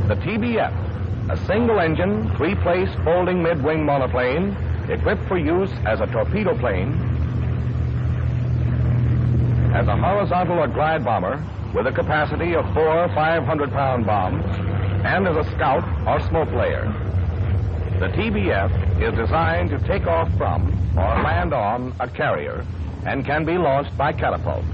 The TBF, a single-engine, three-place folding mid-wing monoplane equipped for use as a torpedo plane, as a horizontal or glide bomber with a capacity of 4 500-pound bombs, and as a scout or smoke layer. The TBF is designed to take off from or land on a carrier and can be launched by catapult.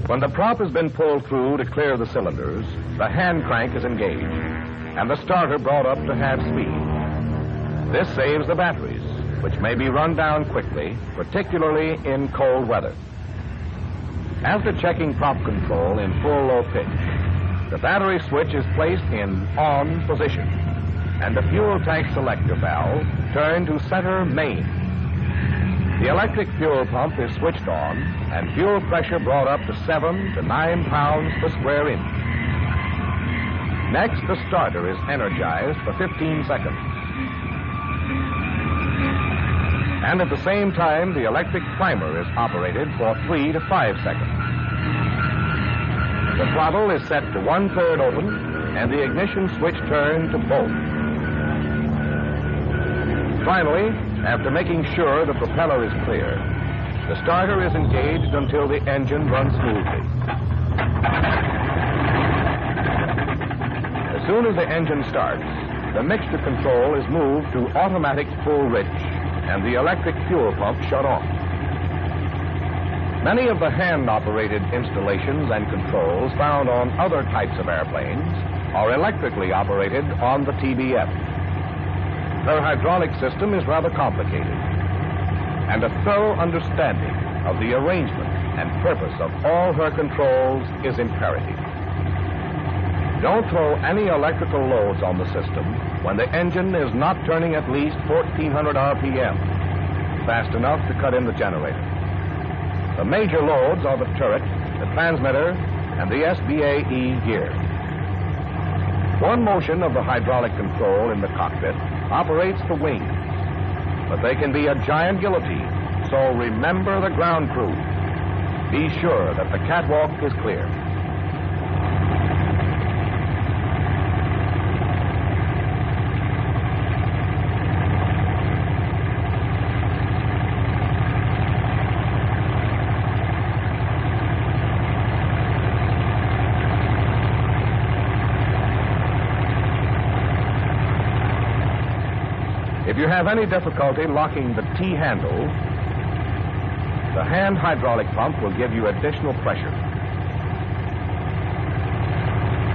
When the prop has been pulled through to clear the cylinders, the hand crank is engaged and the starter brought up to half speed. This saves the batteries, which may be run down quickly, particularly in cold weather. After checking prop control in full low pitch, the battery switch is placed in on position and the fuel tank selector valve turned to center main. The electric fuel pump is switched on and fuel pressure brought up to 7 to 9 pounds per square inch. Next, the starter is energized for 15 seconds. And at the same time, the electric primer is operated for 3 to 5 seconds. The throttle is set to 1/3 open and the ignition switch turned to both. Finally, after making sure the propeller is clear, the starter is engaged until the engine runs smoothly. As soon as the engine starts, the mixture control is moved to automatic full rich and the electric fuel pump shut off. Many of the hand-operated installations and controls found on other types of airplanes are electrically operated on the TBF. Her hydraulic system is rather complicated, and a thorough understanding of the arrangement and purpose of all her controls is imperative. Don't throw any electrical loads on the system when the engine is not turning at least 1400 RPM, fast enough to cut in the generator. The major loads are the turret, the transmitter, and the SBAE gear. One motion of the hydraulic control in the cockpit operates the wings, but they can be a giant guillotine, so remember the ground crew. Be sure that the catwalk is clear. If you have any difficulty locking the T-handle, the hand hydraulic pump will give you additional pressure.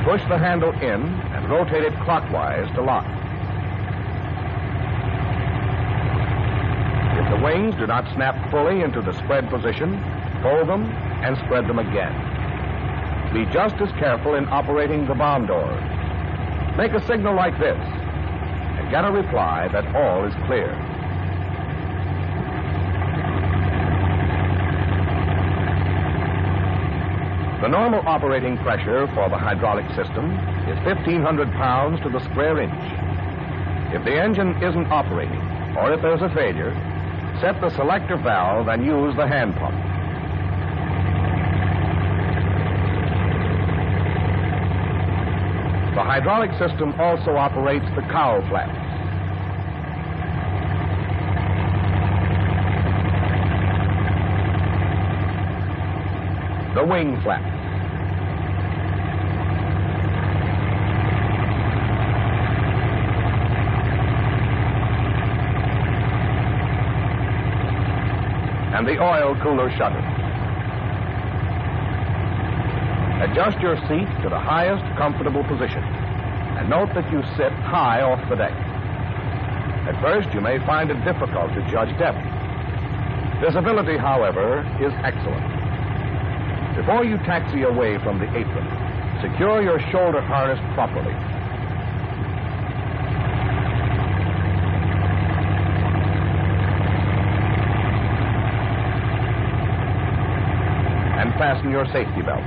Push the handle in and rotate it clockwise to lock. If the wings do not snap fully into the spread position, fold them and spread them again. Be just as careful in operating the bomb doors. Make a signal like this, get a reply that all is clear. The normal operating pressure for the hydraulic system is 1,500 pounds to the square inch. If the engine isn't operating, or if there's a failure, set the selector valve and use the hand pump. The hydraulic system also operates the cowl flaps. The wing flaps. And the oil cooler shutter. Adjust your seat to the highest comfortable position. And note that you sit high off the deck. At first, you may find it difficult to judge depth. Visibility, however, is excellent. Before you taxi away from the apron, secure your shoulder harness properly. And fasten your safety belt.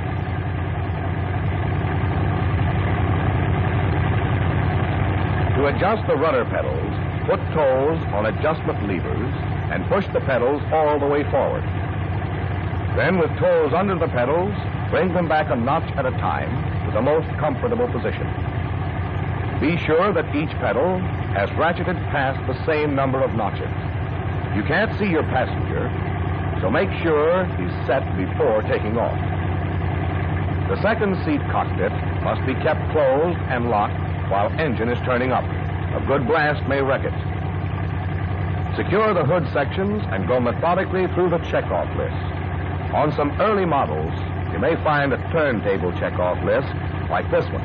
To adjust the rudder pedals, put toes on adjustment levers and push the pedals all the way forward. Then, with toes under the pedals, bring them back a notch at a time to the most comfortable position. Be sure that each pedal has ratcheted past the same number of notches. You can't see your passenger, so make sure he's set before taking off. The second seat cockpit must be kept closed and locked while engine is turning up. A good blast may wreck it. Secure the hood sections and go methodically through the checkoff list. On some early models, you may find a turntable checkoff list like this one.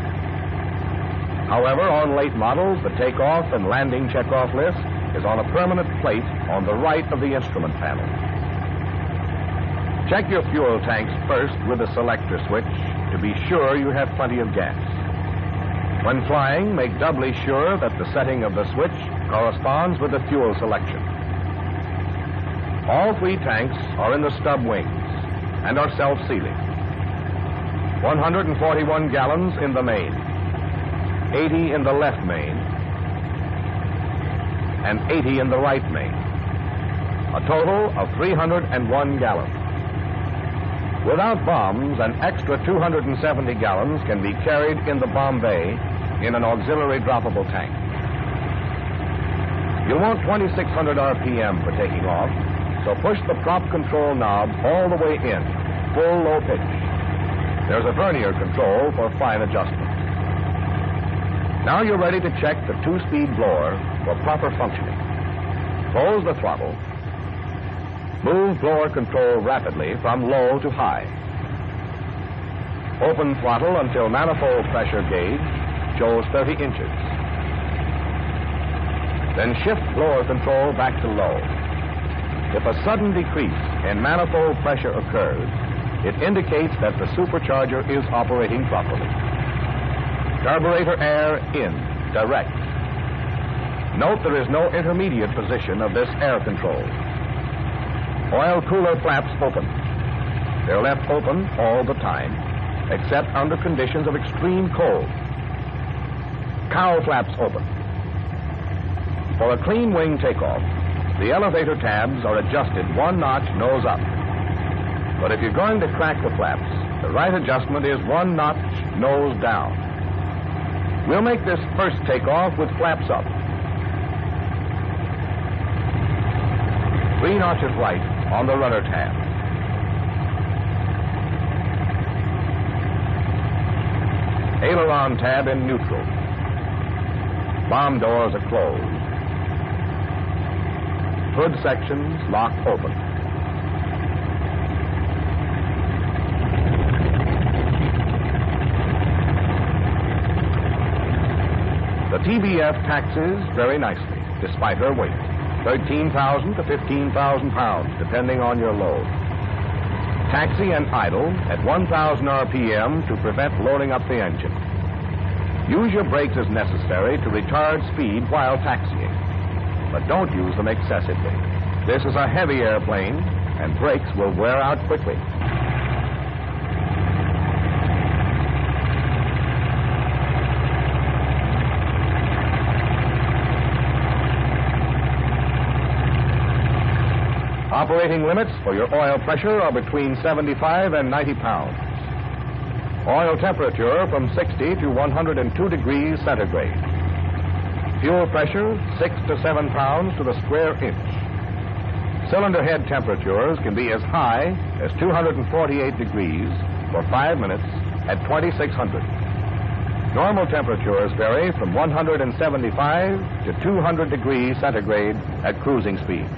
However, on late models, the takeoff and landing checkoff list is on a permanent plate on the right of the instrument panel. Check your fuel tanks first with the selector switch to be sure you have plenty of gas. When flying, make doubly sure that the setting of the switch corresponds with the fuel selection. All three tanks are in the stub wings and are self-sealing. 141 gallons in the main, 80 in the left main, and 80 in the right main. A total of 301 gallons. Without bombs, an extra 270 gallons can be carried in the bomb bay in an auxiliary droppable tank. You'll want 2,600 RPM for taking off, so push the prop control knob all the way in, full low pitch. There's a vernier control for fine adjustment. Now you're ready to check the two-speed blower for proper functioning. Close the throttle. Move blower control rapidly from low to high. Open throttle until manifold pressure gauge shows 30 inches. Then shift blower control back to low. If a sudden decrease in manifold pressure occurs, it indicates that the supercharger is operating properly. Carburetor air in, direct. Note there is no intermediate position of this air control. Oil cooler flaps open. They're left open all the time, except under conditions of extreme cold. Cowl flaps open. For a clean wing takeoff, the elevator tabs are adjusted one notch nose up. But if you're going to crack the flaps, the right adjustment is one notch nose down. We'll make this first takeoff with flaps up. 3 notches right on the rudder tab. Aileron tab in neutral. Bomb doors are closed. Hood sections locked open. The TBF taxis very nicely, despite her weight. 13,000 to 15,000 pounds, depending on your load. Taxi and idle at 1,000 RPM to prevent loading up the engine. Use your brakes as necessary to retard speed while taxiing, but don't use them excessively. This is a heavy airplane, and brakes will wear out quickly. Operating limits for your oil pressure are between 75 and 90 pounds. Oil temperature from 60 to 102 degrees centigrade. Fuel pressure 6 to 7 pounds to the square inch. Cylinder head temperatures can be as high as 248 degrees for 5 minutes at 2,600. Normal temperatures vary from 175 to 200 degrees centigrade at cruising speeds.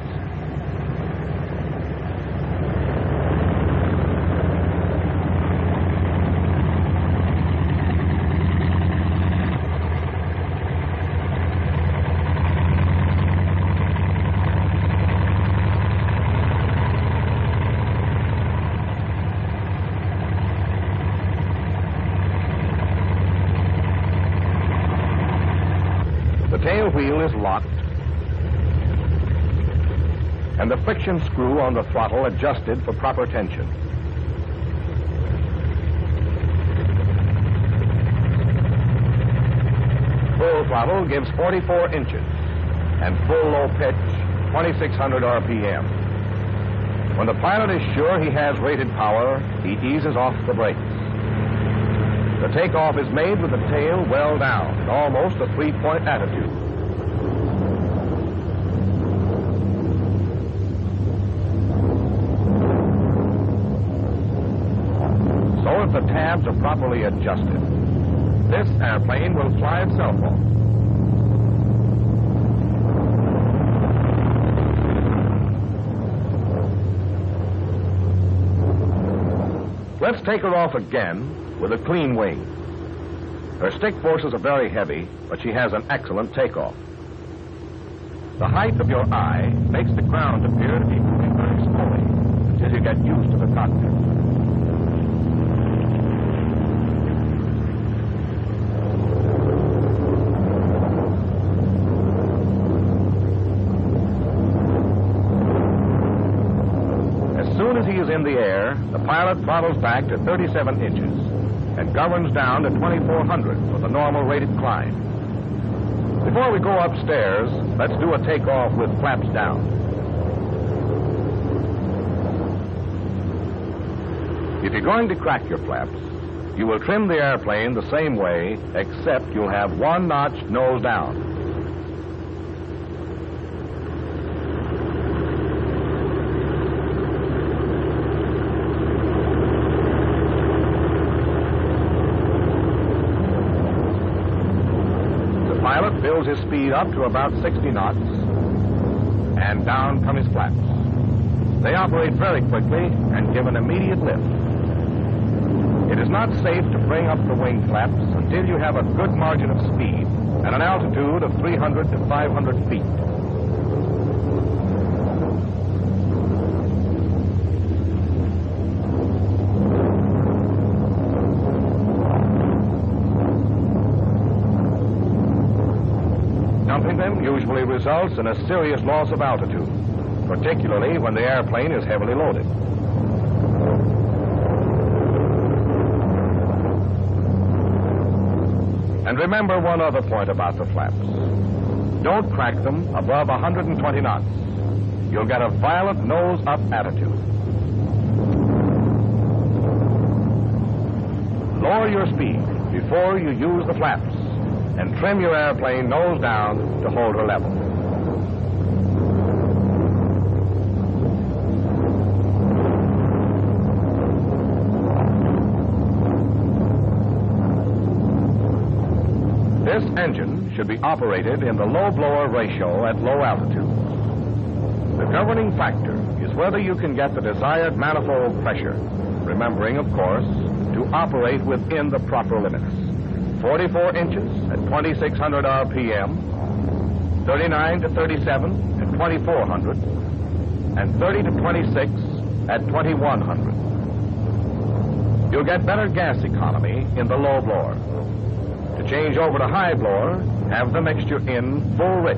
The tail wheel is locked, and the friction screw on the throttle adjusted for proper tension. Full throttle gives 44 inches, and full low pitch, 2,600 RPM. When the pilot is sure he has rated power, he eases off the brakes. The takeoff is made with the tail well down, almost a three-point attitude. So if the tabs are properly adjusted, this airplane will fly itself off. Let's take her off again with a clean wing. Her stick forces are very heavy, but she has an excellent takeoff. The height of your eye makes the ground appear to be moving very slowly until you get used to the cockpit. As soon as he is in the air, the pilot throttles back to 37 inches and governs down to 2,400 for the normal rated climb. Before we go upstairs, let's do a takeoff with flaps down. If you're going to crack your flaps, you will trim the airplane the same way, except you'll have one notch nose down. Pilot builds his speed up to about 60 knots, and down come his flaps. They operate very quickly and give an immediate lift. It is not safe to bring up the wing flaps until you have a good margin of speed at an altitude of 300 to 500 feet. Jumping them usually results in a serious loss of altitude, particularly when the airplane is heavily loaded. And remember one other point about the flaps. Don't crack them above 120 knots. You'll get a violent nose-up attitude. Lower your speed before you use the flaps, and trim your airplane nose down to hold her level. This engine should be operated in the low-blower ratio at low altitudes. The governing factor is whether you can get the desired manifold pressure, remembering, of course, to operate within the proper limits. 44 inches at 2,600 RPM, 39 to 37 at 2,400, and 30 to 26 at 2,100. You'll get better gas economy in the low blower. To change over to high blower, have the mixture in full rich,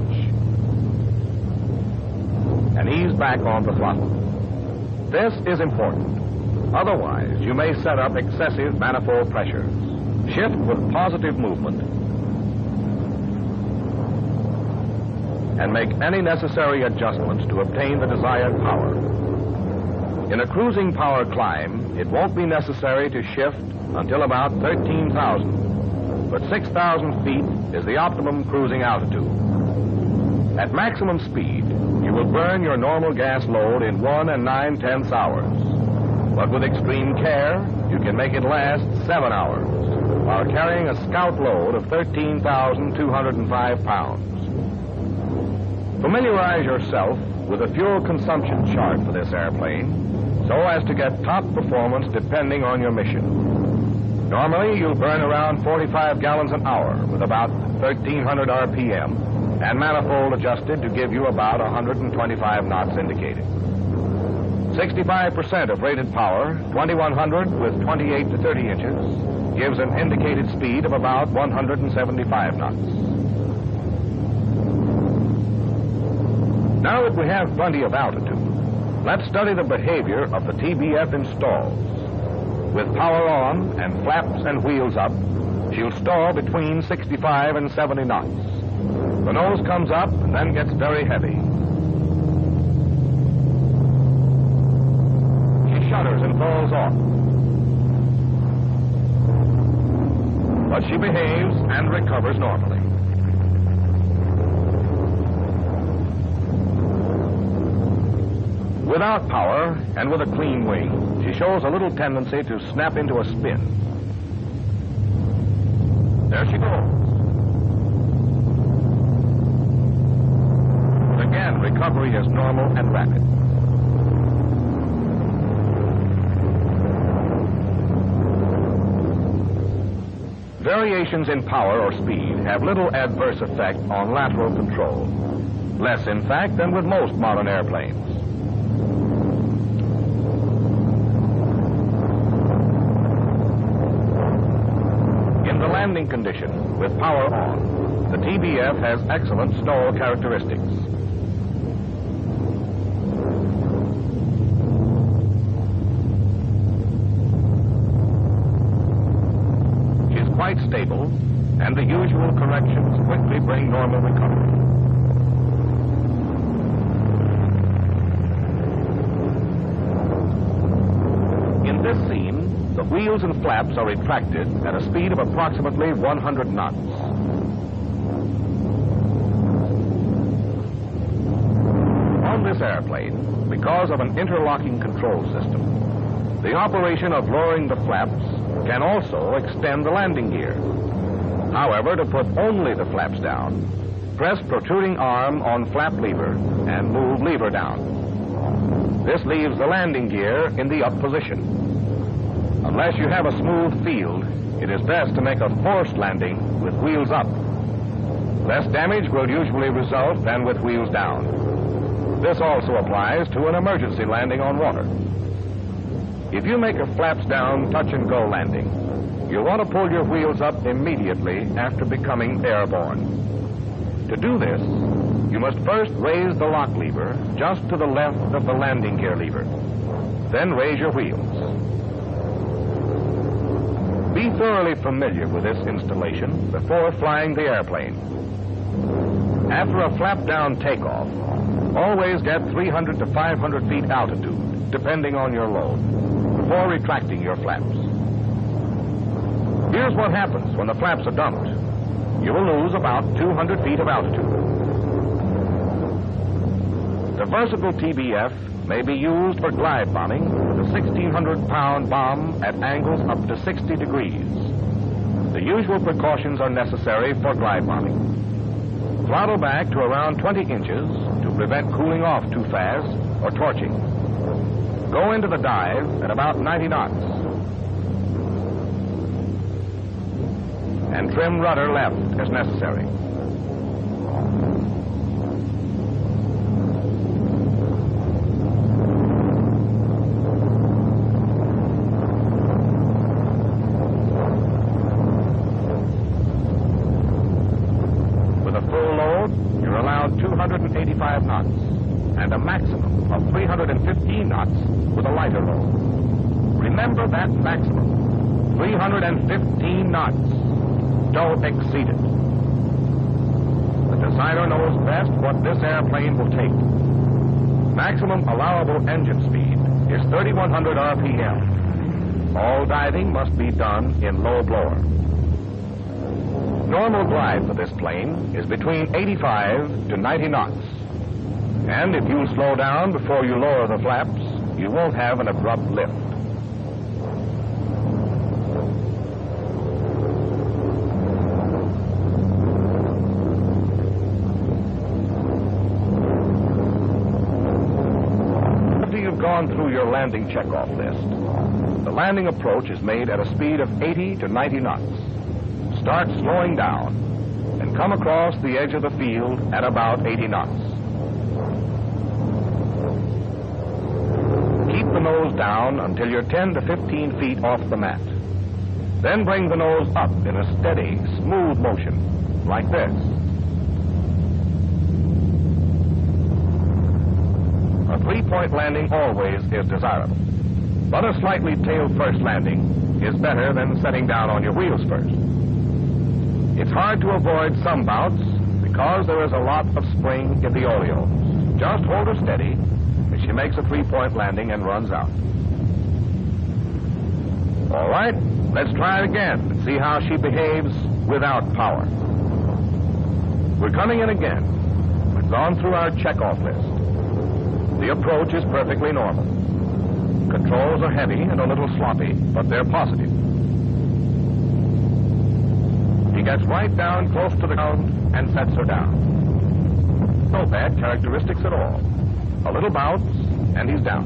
and ease back on the throttle. This is important. Otherwise, you may set up excessive manifold pressures. Shift with positive movement and make any necessary adjustments to obtain the desired power. In a cruising power climb, it won't be necessary to shift until about 13,000, but 6,000 feet is the optimum cruising altitude. At maximum speed, you will burn your normal gas load in 1 9/10 hours, but with extreme care, you can make it last 7 hours, while carrying a scout load of 13,205 pounds. Familiarize yourself with a fuel consumption chart for this airplane so as to get top performance depending on your mission. Normally, you'll burn around 45 gallons an hour with about 1,300 RPM and manifold adjusted to give you about 125 knots indicated. 65% of rated power, 2,100 with 28 to 30 inches, gives an indicated speed of about 175 knots. Now that we have plenty of altitude, let's study the behavior of the TBF in stalls. With power on and flaps and wheels up, she'll stall between 65 and 70 knots. The nose comes up and then gets very heavy. She shudders and falls off. But she behaves and recovers normally. Without power and with a clean wing, she shows a little tendency to snap into a spin. There she goes. But again, recovery is normal and rapid. Variations in power or speed have little adverse effect on lateral control. Less, in fact, than with most modern airplanes. In the landing condition, with power on, the TBF has excellent stall characteristics. She's quite stable, and the usual corrections quickly bring normal recovery. In this scene, the wheels and flaps are retracted at a speed of approximately 100 knots. On this airplane, because of an interlocking control system, the operation of lowering the flaps can also extend the landing gear. However, to put only the flaps down, press protruding arm on flap lever and move lever down. This leaves the landing gear in the up position. Unless you have a smooth field, it is best to make a forced landing with wheels up. Less damage will usually result than with wheels down. This also applies to an emergency landing on water. If you make a flaps down touch-and-go landing, you'll want to pull your wheels up immediately after becoming airborne. To do this, you must first raise the lock lever just to the left of the landing gear lever. Then raise your wheels. Be thoroughly familiar with this installation before flying the airplane. After a flap-down takeoff, always get 300 to 500 feet altitude, depending on your load, before retracting your flaps. Here's what happens when the flaps are dumped. You will lose about 200 feet of altitude. The versatile TBF may be used for glide bombing with a 1,600-pound bomb at angles up to 60 degrees. The usual precautions are necessary for glide bombing. Throttle back to around 20 inches to prevent cooling off too fast or torching. Go into the dive at about 90 knots. And trim rudder left as necessary. With a full load, you're allowed 285 knots and a maximum of 315 knots with a lighter load. Remember that maximum, 315 knots. Don't exceed it. The designer knows best what this airplane will take. Maximum allowable engine speed is 3,100 RPM. All diving must be done in low blower. Normal glide for this plane is between 85 to 90 knots. And if you slow down before you lower the flaps, you won't have an abrupt lift. Gone through your landing checkoff list. The landing approach is made at a speed of 80 to 90 knots. Start slowing down and come across the edge of the field at about 80 knots. Keep the nose down until you're 10 to 15 feet off the mat. Then bring the nose up in a steady, smooth motion, like this. A three-point landing always is desirable. But a slightly tail-first landing is better than setting down on your wheels first. It's hard to avoid some bouts because there is a lot of spring in the oleos. Just hold her steady as she makes a three-point landing and runs out. All right, let's try it again and see how she behaves without power. We're coming in again. We've gone through our checkoff list. The approach is perfectly normal. Controls are heavy and a little sloppy, but they're positive. He gets right down close to the ground and sets her down. No bad characteristics at all. A little bounce, and he's down.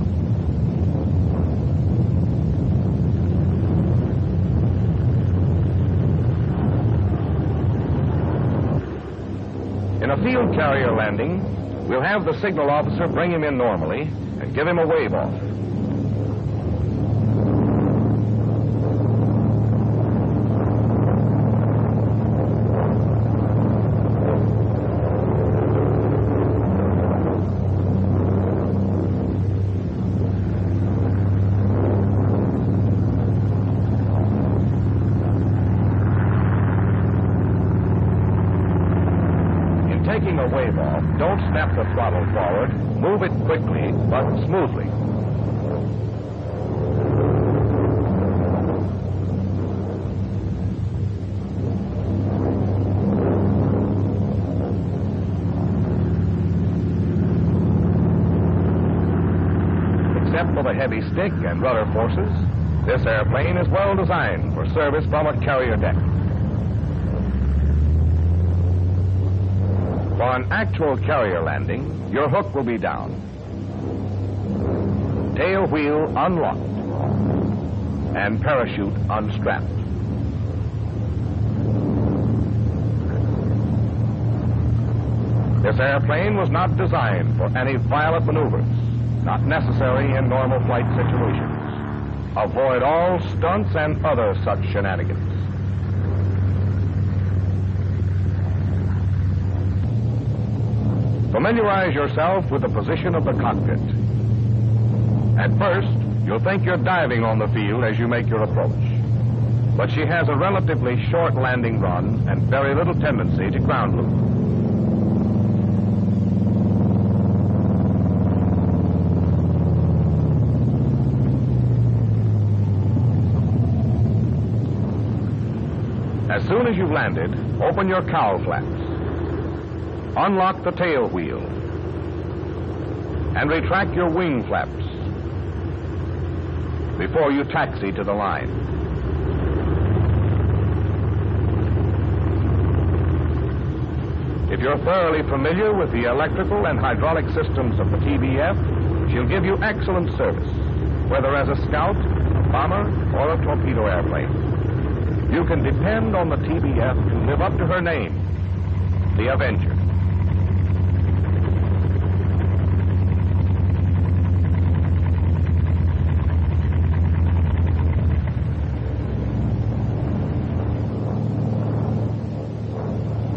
In a field carrier landing, we'll have the signal officer bring him in normally and give him a wave off. Taking a wave off, don't snap the throttle forward. Move it quickly, but smoothly. Except for the heavy stick and rudder forces, this airplane is well designed for service from a carrier deck. For an actual carrier landing, your hook will be down. Tail wheel unlocked. And parachute unstrapped. This airplane was not designed for any violent maneuvers, not necessary in normal flight situations. Avoid all stunts and other such shenanigans. Familiarize yourself with the position of the cockpit. At first, you'll think you're diving on the field as you make your approach. But she has a relatively short landing run and very little tendency to ground loop. As soon as you've landed, open your cowl flaps. Unlock the tail wheel and retract your wing flaps before you taxi to the line. If you're thoroughly familiar with the electrical and hydraulic systems of the TBF, she'll give you excellent service, whether as a scout, a bomber, or a torpedo airplane. You can depend on the TBF to live up to her name, the Avenger.